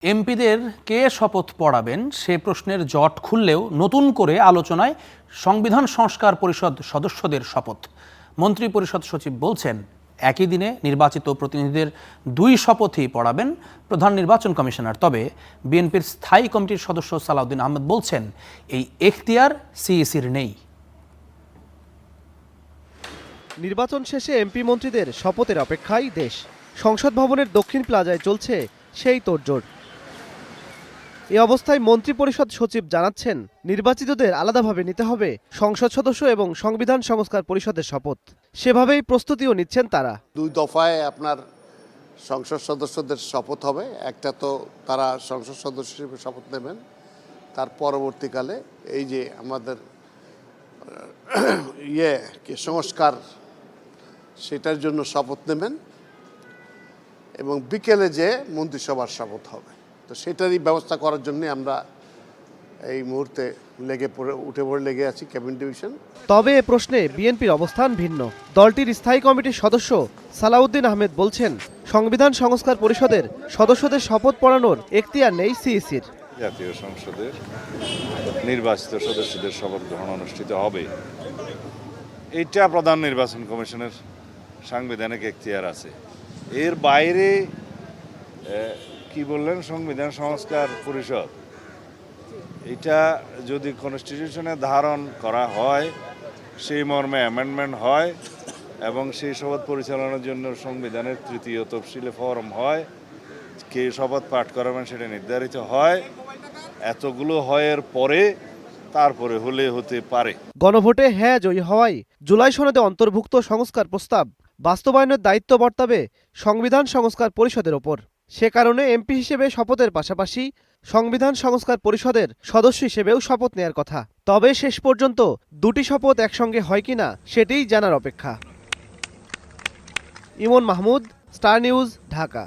এমপিদের কে শপথ পড়াবেন সে প্রশ্নের জট খুললেও নতুন করে আলোচনায় সংবিধান সংস্কার পরিষদ সদস্যদের শপথ। মন্ত্রী পরিষদ সচিব বলছেন, একই দিনে নির্বাচিত প্রতিনিধিদের দুই শপথই পড়াবেন প্রধান নির্বাচন কমিশনার। তবে বিএনপির স্থায়ী কমিটির সদস্য সালাউদ্দিন আহমেদ বলছেন, এই এখতিয়ার সিইসির নেই। নির্বাচন শেষে এমপি মন্ত্রীদের শপথের অপেক্ষায় দেশ। সংসদ ভবনের দক্ষিণ প্লাজায় চলছে সেই তোড়জোড়। এ অবস্থায় মন্ত্রী পরিষদ সচিব জানাচ্ছেন, নির্বাচিতদের আলাদাভাবে নিতে হবে সংসদ সদস্য এবং সংবিধান সংস্কার পরিষদের শপথ। সেভাবেই প্রস্তুতিও নিচ্ছেন তারা। দুই দফায় আপনার সংসদ সদস্যদের শপথ হবে। একটা তো তারা সংসদ সদস্য হিসেবে শপথ নেবেন, তার পরবর্তীকালে এই যে আমাদের সংস্কার সেটার জন্য শপথ নেবেন এবং বিকেলে যে মন্ত্রিসভার শপথ হবে। তো সেটারই ব্যবস্থা করার জন্য আমরা এই মুহূর্তে উঠে পড়ে লেগে আছি ক্যাবিনেট ডিভিশন। তবে এ প্রশ্নে বিএনপির অবস্থান ভিন্ন। দলটির স্থায়ী কমিটির সদস্য সালাউদ্দিন আহমেদ বলছেন, সংবিধান সংস্কার পরিষদের সদস্যদের শপথ পড়ানোর এখতিয়ার নেই সিইসির। জাতীয় সংসদের নির্বাচিত সদস্যদের শপথ গ্রহণ অনুষ্ঠিত হবে, এটা প্রধান নির্বাচন কমিশনের সাংবিধানিক এখতিয়ার আছে। এর বাইরে কি বললেন, সংবিধান সংস্কার পরিষদ, এটা যদি কনস্টিটিউশনে ধারণ করা হয়, সেই মর্মে অ্যামেন্ডমেন্ট হয় এবং সেই শপথ পরিচালনার জন্য সংবিধানের তৃতীয় তফসিলে ফরম হয়, কে শপথ পাঠ করাবেন সেটা নির্ধারিত হয়। এতগুলো হয়ের পরে তারপরে হলে হতে পারে। গণভোটে হ্যাঁ জয়ী হওয়ায় জুলাই সনদে অন্তর্ভুক্ত সংস্কার প্রস্তাব বাস্তবায়নের দায়িত্ব বর্তাবে সংবিধান সংস্কার পরিষদের ওপর। সে কারণে এমপি হিসেবে শপথের পাশাপাশি সংবিধান সংস্কার পরিষদের সদস্য হিসেবেও শপথ নেয়ার কথা। তবে শেষ পর্যন্ত দুটি শপথ একসঙ্গে হয় কিনা সেটিই জানার অপেক্ষা। ইমন মাহমুদ, স্টার নিউজ, ঢাকা।